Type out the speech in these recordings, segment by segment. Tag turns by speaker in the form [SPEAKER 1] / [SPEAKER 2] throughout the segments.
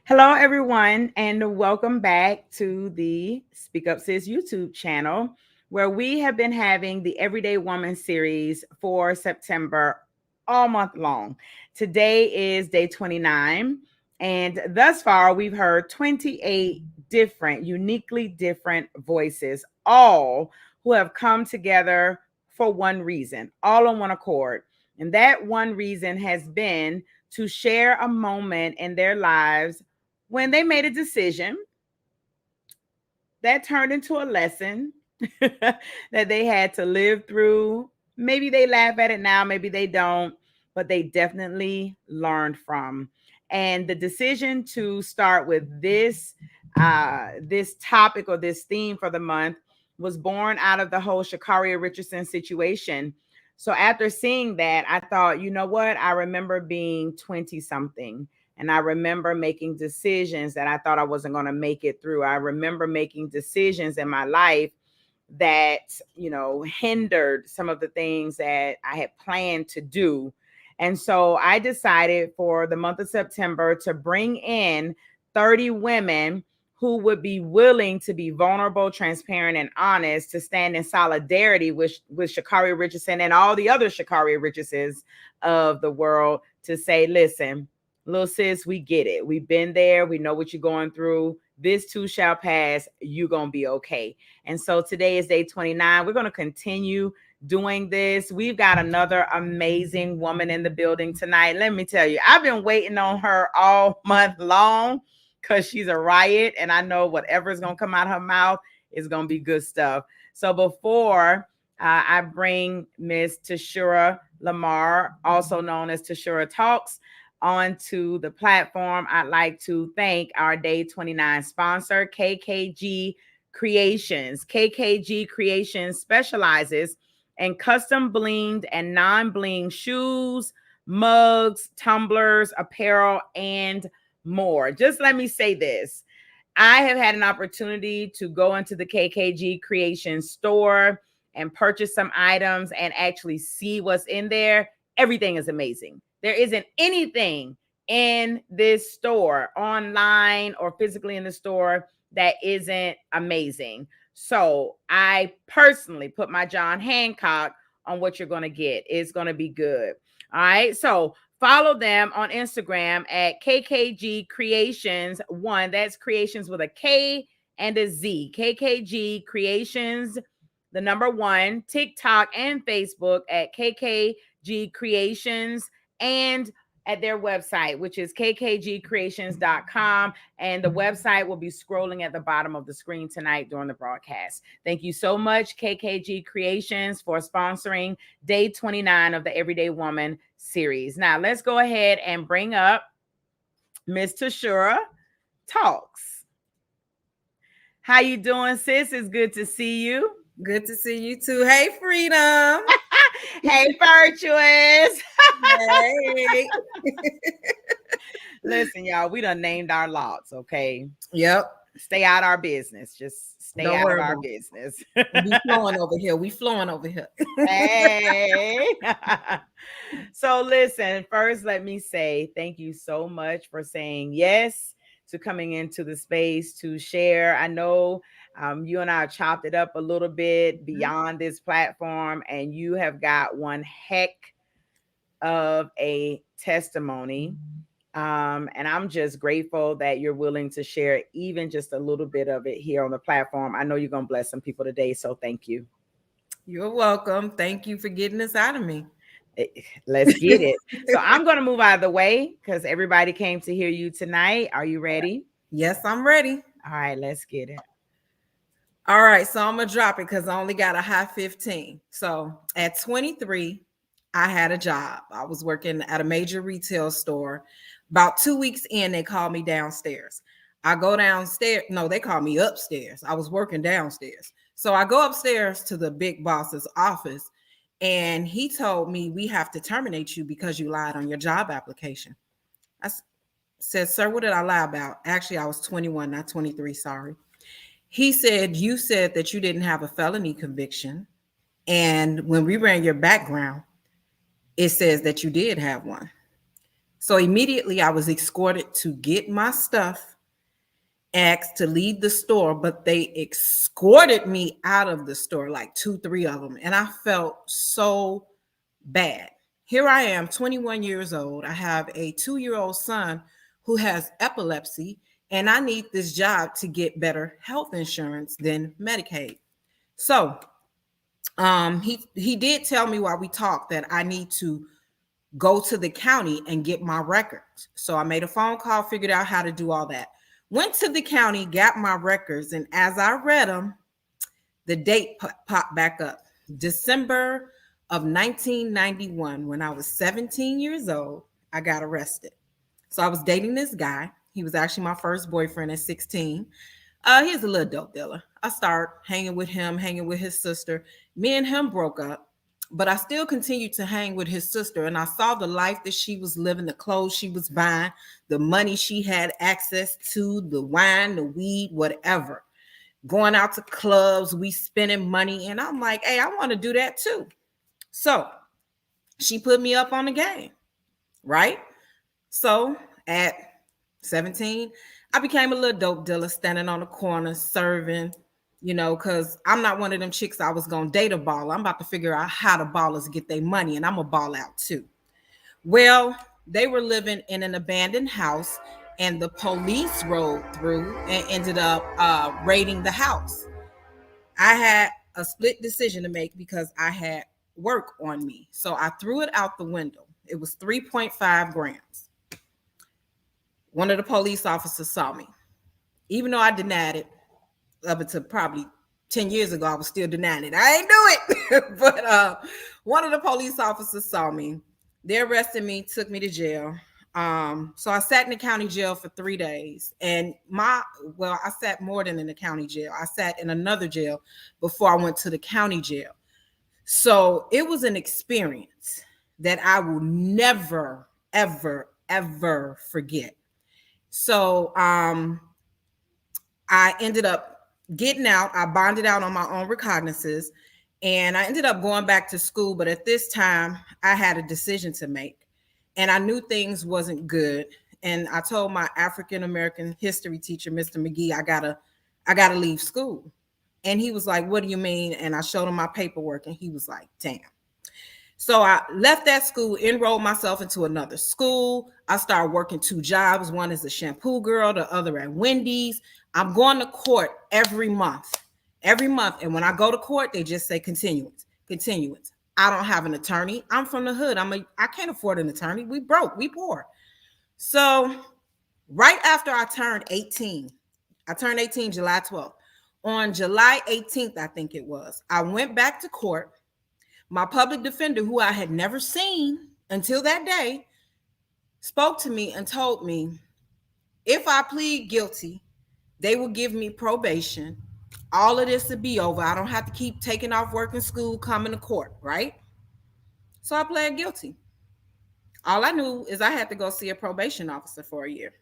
[SPEAKER 1] Hello, everyone, and welcome back to the Speak Up Sis YouTube channel, where we have been having the Everyday Woman series for September all month long. Today is day 29, and thus far we've heard 28 different, uniquely different voices, all who have come together for one reason, all on one accord. And that one reason has been to share a moment in their lives when they made a decision that turned into a lesson that they had to live through. Maybe they laugh at it now, maybe they don't, but they definitely learned from. And the decision to start with this topic or this theme for the month was born out of the whole Sha'Carri Richardson situation. So after seeing that, I thought, you know what? I remember being 20 something, and I remember making decisions that I thought I wasn't going to make it through. I remember making decisions in my life that, hindered some of the things that I had planned to do. And so I decided for the month of September to bring in 30 women who would be willing to be vulnerable, transparent, and honest, to stand in solidarity with Sha'Carri Richardson and all the other Sha'Carri Richardsons of the world, to say, listen, little sis, we get it. We've been there. We know what you're going through. This too shall pass. You're going to be okay. And so today is day 29. We're going to continue doing this. We've got another amazing woman in the building tonight. Let me tell you, I've been waiting on her all month long because she's a riot. And I know whatever is going to come out of her mouth is going to be good stuff. So before I bring Miss Tashura Lamar, also known as Tashura Talks, onto the platform, I'd like to thank our day 29 sponsor, KKG Kreationz. KKG Kreationz specializes in custom blinged and non-bling shoes, mugs, tumblers, apparel, and more. Just let me say this. I have had an opportunity to go into the KKG Kreationz store and purchase some items and actually see what's in there. Everything is amazing. There isn't anything in this store, online or physically in the store, that isn't amazing. So I personally put my John Hancock on what you're going to get. It's going to be good. All right. So follow them on Instagram at KKG Kreationz 1. That's Kreationz with a K and a Z. KKG Kreationz, the number 1. TikTok and Facebook at KKG Kreationz, and at their website, which is kkgkreationz.com. And the website will be scrolling at the bottom of the screen tonight during the broadcast. Thank you so much, KKG Kreationz, for sponsoring day 29 of the Everyday Woman series. Now, let's go ahead and bring up Miss Tashura Talks. How you doing, sis? It's good to see you.
[SPEAKER 2] Good to see you too. Hey, Freedom.
[SPEAKER 1] Hey, Virtuous.
[SPEAKER 2] Hey.
[SPEAKER 1] Listen, y'all, we done named our lots, okay?
[SPEAKER 2] Yep.
[SPEAKER 1] Stay out our business. Just stay
[SPEAKER 2] Don't
[SPEAKER 1] out
[SPEAKER 2] worry
[SPEAKER 1] of our
[SPEAKER 2] about
[SPEAKER 1] business.
[SPEAKER 2] We flowing over here. We flowing over here.
[SPEAKER 1] Hey. So listen, first let me say thank you so much for saying yes to coming into the space to share. I know you and I chopped it up a little bit beyond this platform, and you have got one heck of a testimony. And I'm just grateful that you're willing to share even just a little bit of it here on the platform. I know you're going to bless some people today, so thank you.
[SPEAKER 2] You're welcome. Thank you for getting this out of me.
[SPEAKER 1] Let's get it. So I'm going to move out of the way because everybody came to hear you tonight. Are you ready?
[SPEAKER 2] Yes, I'm ready.
[SPEAKER 1] All right, let's get it.
[SPEAKER 2] All right, so I'm going to drop it because I only got a high 15. So at 23, I had a job. I was working at a major retail store. About 2 weeks in, they called me downstairs. I go downstairs. No, they called me upstairs. I was working downstairs. So I go upstairs to the big boss's office, and he told me, we have to terminate you because you lied on your job application. I said, sir, what did I lie about? Actually, I was 21, not 23. Sorry. He said, you said that you didn't have a felony conviction. And when we ran your background, it says that you did have one. So immediately I was escorted to get my stuff, asked to leave the store, but they escorted me out of the store, like two, three of them. And I felt so bad. Here I am, 21 years old. I have a 2-year-old son who has epilepsy, and I need this job to get better health insurance than Medicaid. So he did tell me while we talked that I need to go to the county and get my records. So I made a phone call, figured out how to do all that. Went to the county, got my records, and as I read them, the date popped back up. December of 1991, when I was 17 years old, I got arrested. So I was dating this guy. He was actually my first boyfriend at 16. He's a little dope dealer. I started hanging with him, hanging with his sister. Me and him broke up, but I still continued to hang with his sister. And I saw the life that she was living, the clothes she was buying, the money she had access to, the wine, the weed, whatever. Going out to clubs, we spending money. And I'm like, hey, I want to do that too. So she put me up on the game, right? So at 17, I became a little dope dealer, standing on the corner, serving, because I'm not one of them chicks I was going to date a baller. I'm about to figure out how the ballers get their money, and I'm a ball out too. Well, they were living in an abandoned house, and the police rode through and ended up raiding the house. I had a split decision to make because I had work on me. So I threw it out the window. It was 3.5 grams. One of the police officers saw me. Even though I denied it, up until probably 10 years ago, I was still denying it. I ain't do it. But one of the police officers saw me. They arrested me, took me to jail. So I sat in the county jail for 3 days. And I sat more than in the county jail. I sat in another jail before I went to the county jail. So it was an experience that I will never, ever, ever forget. So I ended up getting out. I bonded out on my own recognizances, and I ended up going back to school. But at this time, I had a decision to make, and I knew things wasn't good. And I told my African American history teacher, Mr. McGee, I gotta leave school. And he was like, "What do you mean?" And I showed him my paperwork, and he was like, "Damn." So I left that school, enrolled myself into another school. I started working 2 jobs. One as a shampoo girl, the other at Wendy's. I'm going to court every month. And when I go to court, they just say continuance. I don't have an attorney. I'm from the hood. I can't afford an attorney. We broke, we poor. So right after I turned 18 July 12th. On July 18th, I think it was, I went back to court. My public defender, who I had never seen until that day, spoke to me and told me if I plead guilty, they will give me probation. All of this will be over. I don't have to keep taking off work in school, coming to court, right? So I pled guilty. All I knew is I had to go see a probation officer for a year.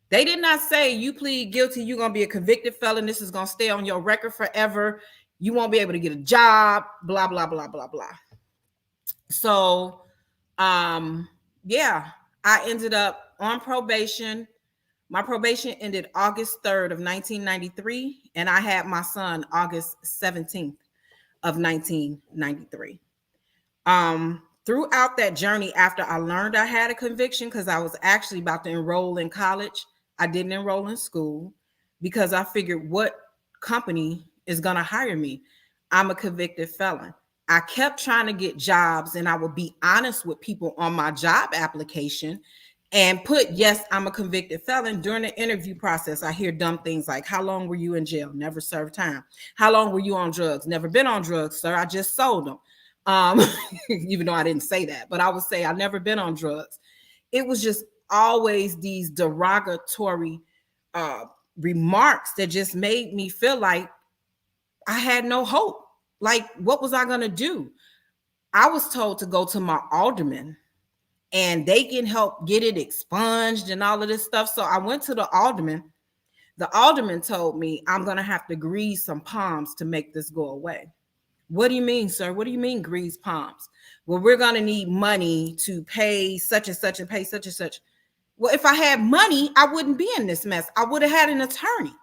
[SPEAKER 2] They did not say you plead guilty, you're going to be a convicted felon. This is going to stay on your record forever. You won't be able to get a job, blah, blah, blah, blah, blah. So, I ended up on probation. My probation ended August 3rd of 1993, and I had my son August 17th of 1993. Throughout that journey, after I learned I had a conviction, because I was actually about to enroll in college, I didn't enroll in school because I figured, what company is going to hire me? I'm a convicted felon. I kept trying to get jobs, and I would be honest with people on my job application and put, yes, I'm a convicted felon. During the interview process, I hear dumb things like, how long were you in jail? Never served time. How long were you on drugs? Never been on drugs, sir. I just sold them. Even though I didn't say that, but I would say I've never been on drugs. It was just always these derogatory remarks that just made me feel like I had no hope. Like, what was I going to do? I was told to go to my alderman and they can help get it expunged and all of this stuff. So I went to the alderman. The alderman told me I'm going to have to grease some palms to make this go away. What do you mean, sir? What do you mean grease palms? Well, we're going to need money to pay such and such and pay such and such. Well, if I had money, I wouldn't be in this mess. I would have had an attorney.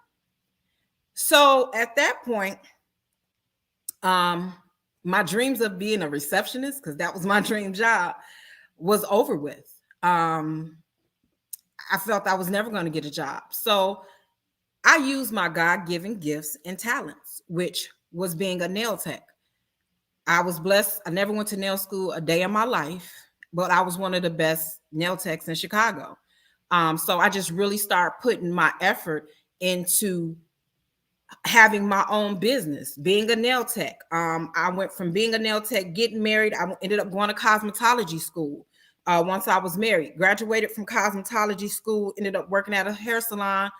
[SPEAKER 2] So at that point, my dreams of being a receptionist, because that was my dream job, was over with. I felt I was never going to get a job. So I used my God-given gifts and talents, which was being a nail tech. I was blessed. I never went to nail school a day in my life, but I was one of the best nail techs in Chicago. So I just really started putting my effort into having my own business, being a nail tech. I went from being a nail tech, getting married. I ended up going to cosmetology school. Once I was married, graduated from cosmetology school, ended up working at a hair salon.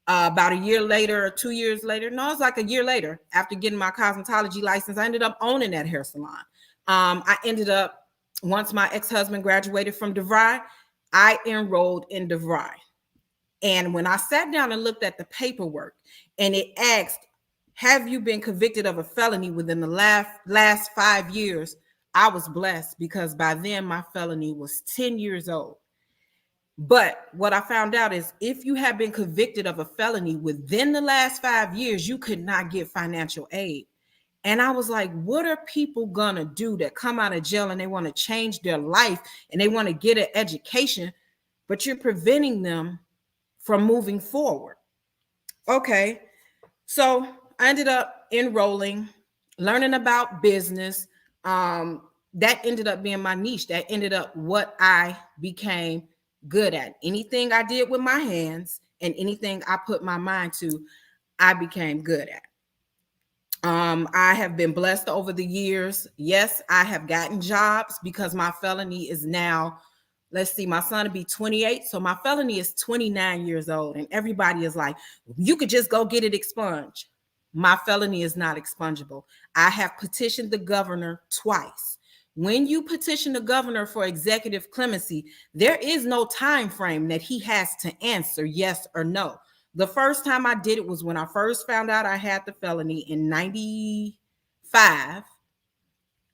[SPEAKER 2] About a year later or 2 years later, no, it was like a year later, after getting my cosmetology license, I ended up owning that hair salon. I ended up, once my ex-husband graduated from DeVry, I enrolled in DeVry. And when I sat down and looked at the paperwork and it asked, have you been convicted of a felony within the last 5 years? I was blessed because by then my felony was 10 years old. But what I found out is if you have been convicted of a felony within the last 5 years, you could not get financial aid. And I was like, what are people gonna do that come out of jail and they want to change their life and they want to get an education, but you're preventing them from moving forward? Okay, so I ended up enrolling, learning about business. That ended up being my niche. That ended up what I became good at. Anything I did with my hands and anything I put my mind to, I became good at. I have been blessed over the years. Yes, I have gotten jobs because my felony is now, let's see, my son will be 28. So my felony is 29 years old. And everybody is like, you could just go get it expunged. My felony is not expungible. I have petitioned the governor twice. When you petition the governor for executive clemency, there is no time frame that he has to answer yes or no. The first time I did it was when I first found out I had the felony in 95.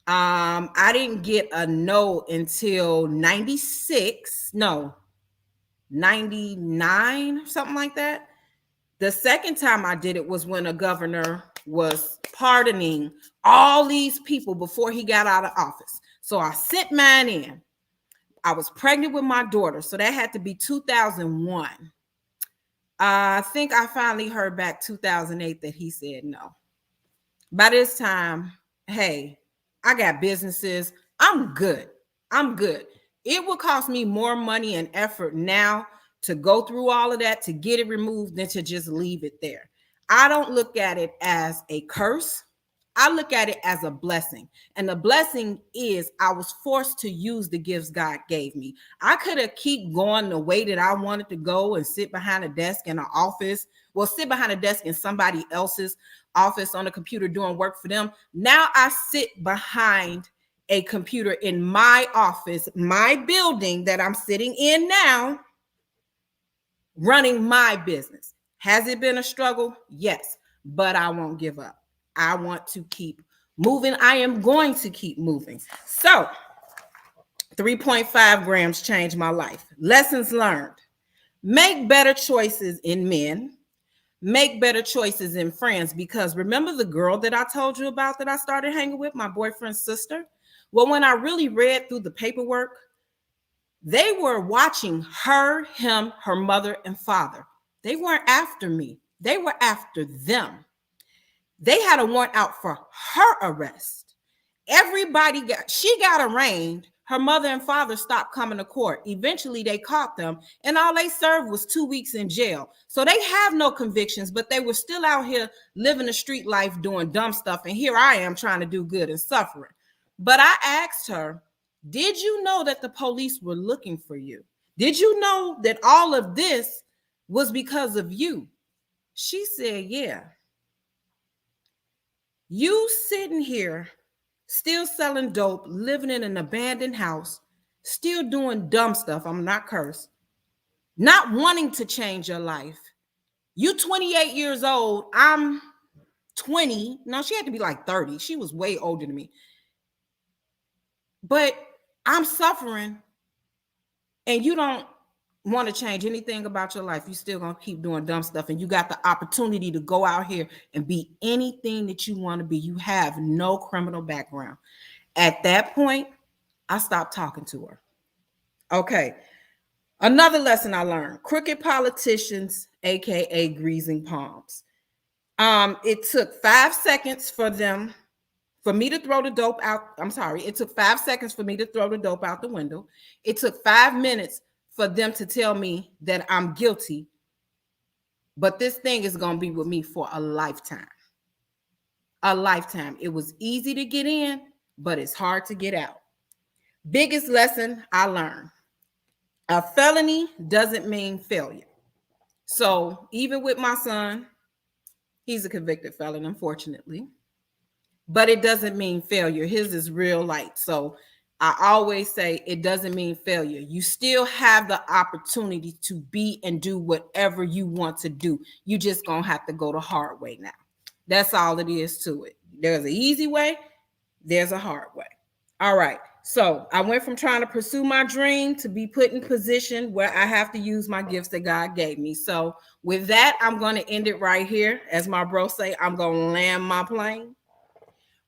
[SPEAKER 2] I didn't get a no until 96, no, 99, something like that. The second time I did it was when a governor was pardoning all these people before he got out of office. So I sent mine in. I was pregnant with my daughter, so that had to be 2001. I think I finally heard back 2008 that he said no. By this time, hey, I got businesses. I'm good. I'm good. It would cost me more money and effort now to go through all of that to get it removed than to just leave it there. I don't look at it as a curse. I look at it as a blessing. And the blessing is I was forced to use the gifts God gave me. I could have keep going the way that I wanted to go and sit behind a desk in an office. Well, sit behind a desk in somebody else's office on a computer doing work for them. Now I sit behind a computer in my office, my building that I'm sitting in now, running my business. Has it been a struggle? Yes, but I won't give up. I want to keep moving. I am going to keep moving. So 3.5 grams changed my life. Lessons learned. Make better choices in men. Make better choices in friends. Because remember the girl that I told you about that I started hanging with, my boyfriend's sister? Well, when I really read through the paperwork, they were watching her, him, her mother, and father. They weren't after me. They were after them. They had a warrant out for her arrest. She got arraigned. Her mother and father stopped coming to court. Eventually, they caught them, and all they served was 2 weeks in jail. So they have no convictions, but they were still out here living a street life doing dumb stuff. And here I am trying to do good and suffering. But I asked her, did you know that the police were looking for you? Did you know that all of this was because of you? She said, yeah. You sitting here, still selling dope, living in an abandoned house, still doing dumb stuff. I'm not cursed. Not wanting to change your life. You 28 years old. I'm 20. No, she had to be like 30. She was way older than me. But I'm suffering, and you don't want to change anything about your life. You still gonna keep doing dumb stuff, and you got the opportunity to go out here and be anything that you want to be. You have no criminal background. At that point, I stopped talking to her. Okay. Another lesson I learned: crooked politicians, aka greasing palms. It took 5 seconds for me to throw the dope out. I'm sorry. It took 5 seconds for me to throw the dope out the window. It took 5 minutes for them to tell me that I'm guilty. But this thing is going to be with me for a lifetime. A lifetime. It was easy to get in, but it's hard to get out. Biggest lesson I learned: a felony doesn't mean failure. So even with my son, he's a convicted felon, unfortunately. But it doesn't mean failure. His is real light. So I always say it doesn't mean failure. You still have the opportunity to be and do whatever you want to do. You just gonna have to go the hard way now. That's all it is to it. There's an easy way, there's a hard way. All right. So I went from trying to pursue my dream to be put in position where I have to use my gifts that God gave me. So with that, I'm going to end it right here. As my bro say, I'm going to land my plane.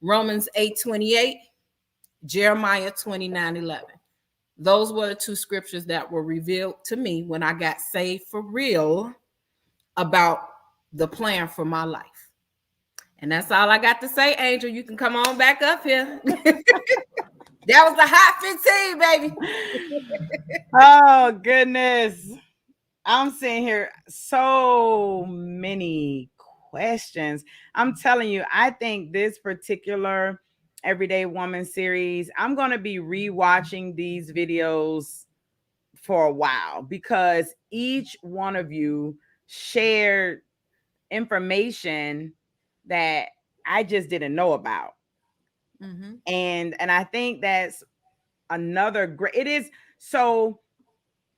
[SPEAKER 2] Romans 8:28, Jeremiah 29:11. Those were the two scriptures that were revealed to me when I got saved for real about the plan for my life. And that's all I got to say, Angel. You can come on back up here. That was the hot 15, baby.
[SPEAKER 1] Oh, goodness. I'm sitting here, so many questions. I'm telling you, I think this particular Everyday Woman series, I'm going to be rewatching these videos for a while because each one of you shared information that I just didn't know about.
[SPEAKER 2] Mm-hmm.
[SPEAKER 1] And I think that's another great, it is. So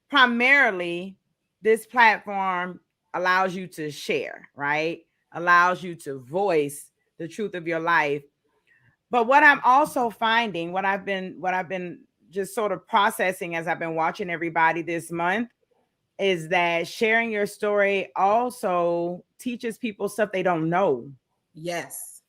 [SPEAKER 1] primarily this platform allows you to share, right? Allows you to voice the truth of your life. But what I'm also finding, what I've been just sort of processing as I've been watching everybody this month, is that sharing your story also teaches people stuff they don't know.
[SPEAKER 2] Yes.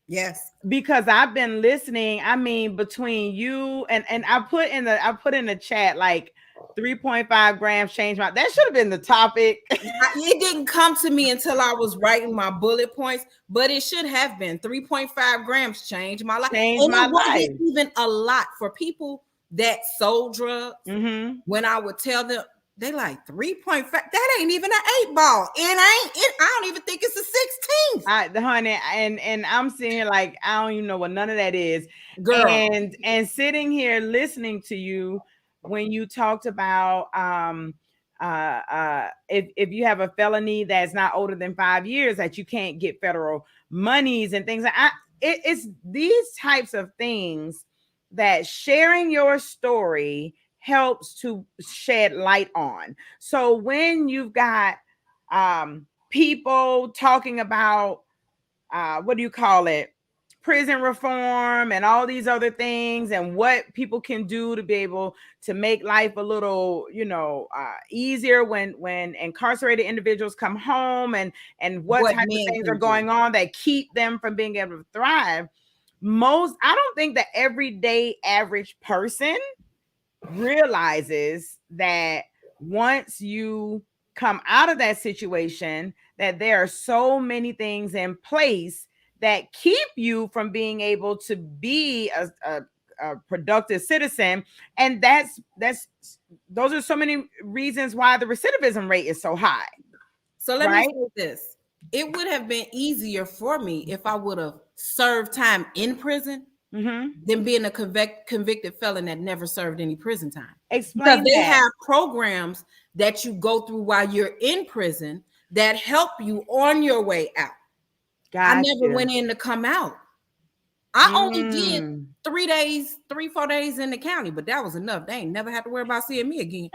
[SPEAKER 2] Yes.
[SPEAKER 1] Because I've been listening. I mean, between you and I put in the chat like 3.5 grams changed my, that should have been the topic.
[SPEAKER 2] It didn't come to me until I was writing my bullet points, but it should have been 3.5 grams changed my life.
[SPEAKER 1] Changed
[SPEAKER 2] And
[SPEAKER 1] my
[SPEAKER 2] it wasn't
[SPEAKER 1] life.
[SPEAKER 2] even a lot for people that sold drugs.
[SPEAKER 1] Mm-hmm.
[SPEAKER 2] When I would tell them, they like 3.5. That ain't even an 8-ball. I don't even think it's a 16th.
[SPEAKER 1] Honey, and I'm sitting here like I don't even know what none of that is.
[SPEAKER 2] Girl.
[SPEAKER 1] And sitting here listening to you when you talked about if you have a felony that's not older than 5 years, that you can't get federal monies and things like that. It's these types of things that sharing your story helps to shed light on. So when you've got people talking about what do you call it, prison reform and all these other things, and what people can do to be able to make life a little, easier when incarcerated individuals come home, and what type of things are going on that keep them from being able to thrive. I don't think the everyday average person realizes that once you come out of that situation, that there are so many things in place that keep you from being able to be a productive citizen. And those are so many reasons why the recidivism rate is so high.
[SPEAKER 2] So let me say this. It would have been easier for me if I would have served time in prison than being a convicted felon that never served any prison time.
[SPEAKER 1] Explain
[SPEAKER 2] because they have programs that you go through while you're in prison that help you on your way out. I never went in to come out. I only did 3-4 days in the county, but that was enough. They ain't never had to worry about seeing me again.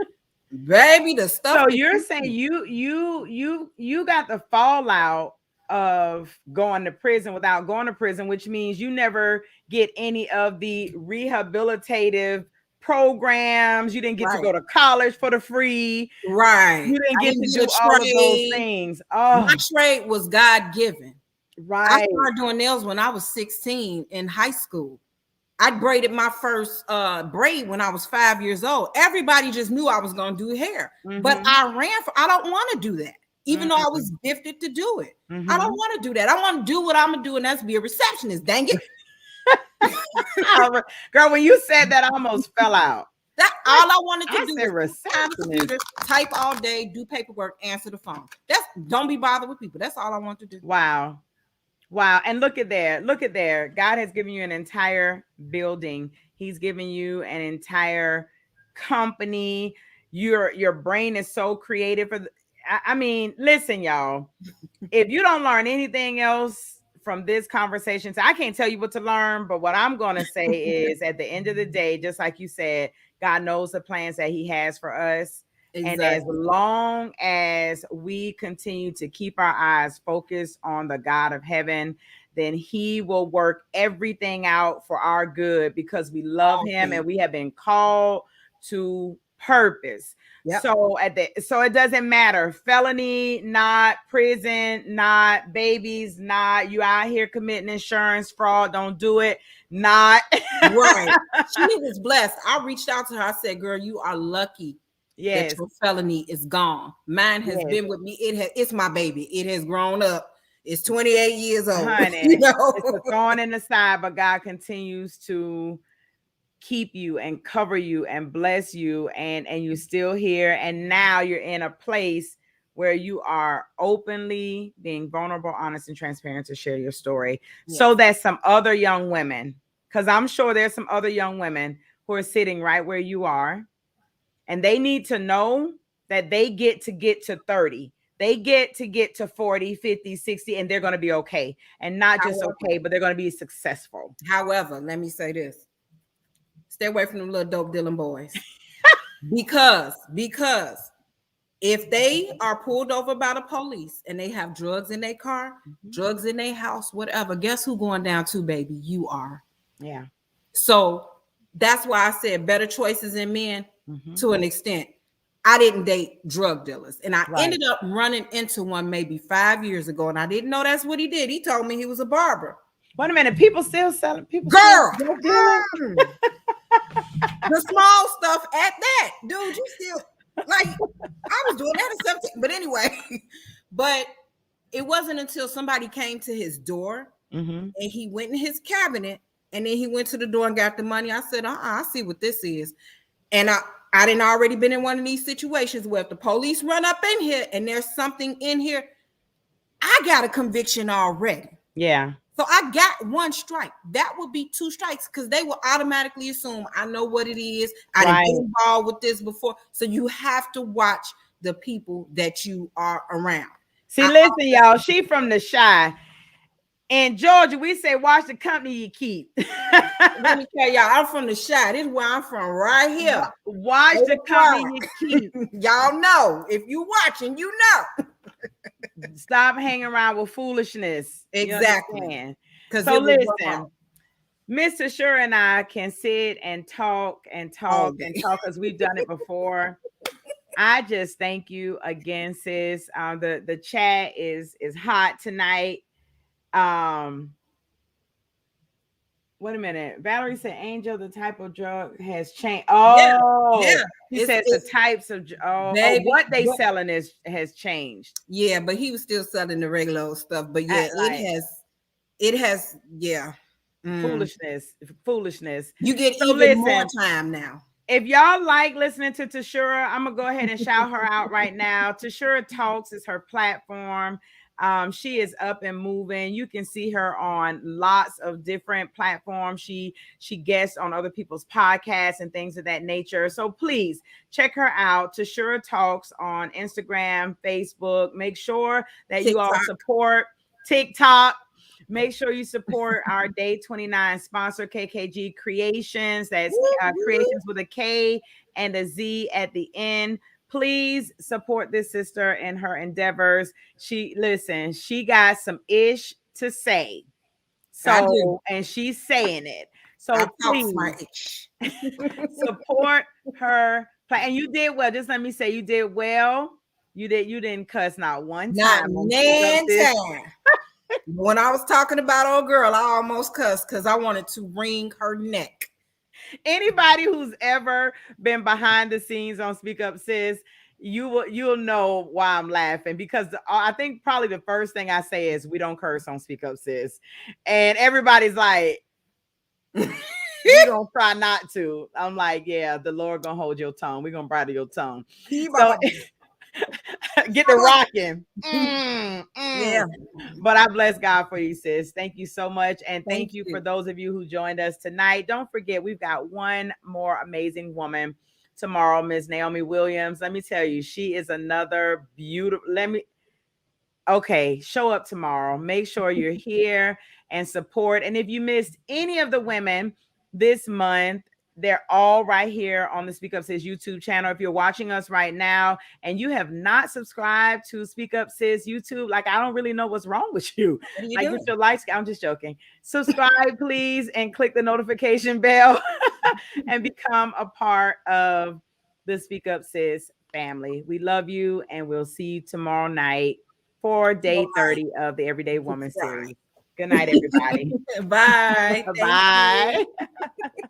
[SPEAKER 2] Baby, the stuff.
[SPEAKER 1] So you're saying you got the fallout of going to prison without going to prison, which means you never get any of the rehabilitative programs. You didn't get to
[SPEAKER 2] Right.
[SPEAKER 1] go to college for the free.
[SPEAKER 2] Right.
[SPEAKER 1] You didn't
[SPEAKER 2] I
[SPEAKER 1] get
[SPEAKER 2] didn't
[SPEAKER 1] to
[SPEAKER 2] do a
[SPEAKER 1] do all of those
[SPEAKER 2] trade.
[SPEAKER 1] things.
[SPEAKER 2] My
[SPEAKER 1] Oh,
[SPEAKER 2] trade was God given. I
[SPEAKER 1] right.
[SPEAKER 2] started doing nails when I was 16 in high school. I braided my first braid when I was 5 years old. Everybody just knew I was going to do hair, but
[SPEAKER 1] Mm-hmm.
[SPEAKER 2] I don't want to do that, even though I
[SPEAKER 1] Mm-hmm.
[SPEAKER 2] was gifted to do it. I don't
[SPEAKER 1] Mm-hmm.
[SPEAKER 2] want to do that. I want to do what I'm going to do, and that's be a receptionist. Dang it.
[SPEAKER 1] Girl, when you said that, I almost fell out.
[SPEAKER 2] That all I wanted to
[SPEAKER 1] I
[SPEAKER 2] do
[SPEAKER 1] said
[SPEAKER 2] was sit behind a
[SPEAKER 1] receptionist.
[SPEAKER 2] computer, type all day, do paperwork, answer the phone. That's don't be bothered with people. That's all I want to do.
[SPEAKER 1] Wow. Wow. And look at there. Look at there. God has given you an entire building. He's given you an entire company. Your brain is so creative for I mean, listen, y'all. If you don't learn anything else from this conversation, so I can't tell you what to learn, but what I'm going to say is at the end of the day, just like you said, God knows the plans that he has for us. And as
[SPEAKER 2] Exactly.
[SPEAKER 1] long as we continue to keep our eyes focused on the God of heaven, then he will work everything out for our good because we love
[SPEAKER 2] All
[SPEAKER 1] him and
[SPEAKER 2] things.
[SPEAKER 1] we have been called to purpose.
[SPEAKER 2] Yep.
[SPEAKER 1] So it doesn't matter. Felony, not prison, not babies, not you out here committing insurance fraud. Don't do it. Not
[SPEAKER 2] Right. She was blessed. I reached out to her. I said, girl, you are lucky that
[SPEAKER 1] yes,
[SPEAKER 2] your felony is gone. Mine has
[SPEAKER 1] yes,
[SPEAKER 2] been with me. It's my baby. It has grown up. It's 28 years old. You
[SPEAKER 1] honey.
[SPEAKER 2] know?
[SPEAKER 1] It's a thorn in the side, but God continues to keep you and cover you and bless you, and you're still here, and now you're in a place where you are openly being vulnerable, honest, and transparent to share your story so
[SPEAKER 2] Yes.
[SPEAKER 1] that some other young women, because I'm sure there's some other young women who are sitting right where you are, and they need to know that they get to 30, they get to 40, 50, 60, and they're going to be okay, and not just
[SPEAKER 2] However,
[SPEAKER 1] okay, but they're going to be successful.
[SPEAKER 2] however, let me say this. Stay away from them little dope dealing boys. Because if they are pulled over by the police and they have drugs in their car,
[SPEAKER 1] Mhm.
[SPEAKER 2] drugs in their house, whatever, guess who going down to, baby? You are.
[SPEAKER 1] Yeah.
[SPEAKER 2] So that's why I said better choices in men
[SPEAKER 1] Mhm.
[SPEAKER 2] to an extent. I didn't date drug dealers, and I
[SPEAKER 1] Right.
[SPEAKER 2] ended up running into one maybe 5 years ago, and I didn't know that's what he did. He told me he was a barber.
[SPEAKER 1] Wait a minute. People still selling. People still
[SPEAKER 2] Girl,
[SPEAKER 1] drug dealing.
[SPEAKER 2] the small stuff at that, dude. You still like I was doing that at 17, but anyway. But it wasn't until somebody came to his door
[SPEAKER 1] Mm-hmm.
[SPEAKER 2] and he went in his cabinet and then he went to the door and got the money. I said, I see what this is. And I didn't already been in one of these situations where if the police run up in here and there's something in here, I got a conviction already.
[SPEAKER 1] Yeah.
[SPEAKER 2] So I got one strike. That would be two strikes because they will automatically assume I know what it is. I didn't
[SPEAKER 1] Right.
[SPEAKER 2] been involved with this before. So you have to watch the people that you are around.
[SPEAKER 1] See, listen, y'all. She from the Shy. In Georgia, we say, watch the company you keep.
[SPEAKER 2] Let me tell y'all, I'm from the Shy. This is where I'm from, right here.
[SPEAKER 1] Watch the company you keep.
[SPEAKER 2] Y'all know. If you watching, you know.
[SPEAKER 1] Stop hanging around with foolishness.
[SPEAKER 2] Exactly. Because
[SPEAKER 1] So
[SPEAKER 2] it will rub off
[SPEAKER 1] listen, Mr. Sure and I can sit and talk and
[SPEAKER 2] all
[SPEAKER 1] talk and
[SPEAKER 2] day.
[SPEAKER 1] talk because we've done it before. I just thank you again, sis. The chat is hot tonight. Wait a minute. Valerie said, Angel, the type of drug has changed.
[SPEAKER 2] Yeah,
[SPEAKER 1] Oh,
[SPEAKER 2] yeah.
[SPEAKER 1] she says the types of
[SPEAKER 2] Baby,
[SPEAKER 1] what they
[SPEAKER 2] but-
[SPEAKER 1] selling has changed.
[SPEAKER 2] yeah, but he was still selling the regular old stuff. But yeah,
[SPEAKER 1] Like
[SPEAKER 2] it has, yeah.
[SPEAKER 1] foolishness.
[SPEAKER 2] You get
[SPEAKER 1] So
[SPEAKER 2] even more
[SPEAKER 1] listen,
[SPEAKER 2] time now.
[SPEAKER 1] if y'all like listening to Tashura, I'm gonna go ahead and shout her out right now. Tashura Talks is her platform. She is up and moving. You can see her on lots of different platforms. She guests on other people's podcasts and things of that nature. So please check her out. Tashura Talks on Instagram, Facebook. Make sure that you all
[SPEAKER 2] TikTok.
[SPEAKER 1] support TikTok. Make sure you support our Day 29 sponsor, KKG Kreationz. That's Kreationz with a K and a Z at the end. Please support this sister in her endeavors. She got some ish to say.
[SPEAKER 2] I do.
[SPEAKER 1] So, and she's saying it.
[SPEAKER 2] I
[SPEAKER 1] So
[SPEAKER 2] talks my
[SPEAKER 1] please
[SPEAKER 2] ish.
[SPEAKER 1] support her. And you did well. Just let me say, you did well. You didn't cuss not one
[SPEAKER 2] Not
[SPEAKER 1] time on Speak Up
[SPEAKER 2] nan
[SPEAKER 1] Sis.
[SPEAKER 2] time. When I was talking about old girl, I almost cussed because I wanted to wring her neck.
[SPEAKER 1] Anybody who's ever been behind the scenes on Speak Up Sis, you'll know why I'm laughing, because I think probably the first thing I say is we don't curse on Speak Up Sis, and everybody's like, we gonna try not to. I'm like, yeah, the Lord gonna hold your tongue. We're gonna bridle your tongue. So get the rocking.
[SPEAKER 2] Yeah,
[SPEAKER 1] But I bless God for you, sis. Thank you so much. And
[SPEAKER 2] thank
[SPEAKER 1] thank you for
[SPEAKER 2] you.
[SPEAKER 1] those of you who joined us tonight. Don't forget, we've got one more amazing woman tomorrow, Miss Naomi Williams. Let me tell you, she is another beautiful. Okay, show up tomorrow. Make sure you're here and support. And if you missed any of the women this month, they're all right here on the Speak Up Sis YouTube channel. If you're watching us right now and you have not subscribed to Speak Up Sis YouTube, like, I don't really know what's wrong with you.
[SPEAKER 2] What are you
[SPEAKER 1] Like,
[SPEAKER 2] doing?
[SPEAKER 1] with your likes, I'm just joking. Subscribe, please, and click the notification bell and become a part of the Speak Up Sis family. We love you, and we'll see you tomorrow night for day 30 of the Everyday Woman series. Good night, everybody.
[SPEAKER 2] Bye. Thank
[SPEAKER 1] Bye.
[SPEAKER 2] you.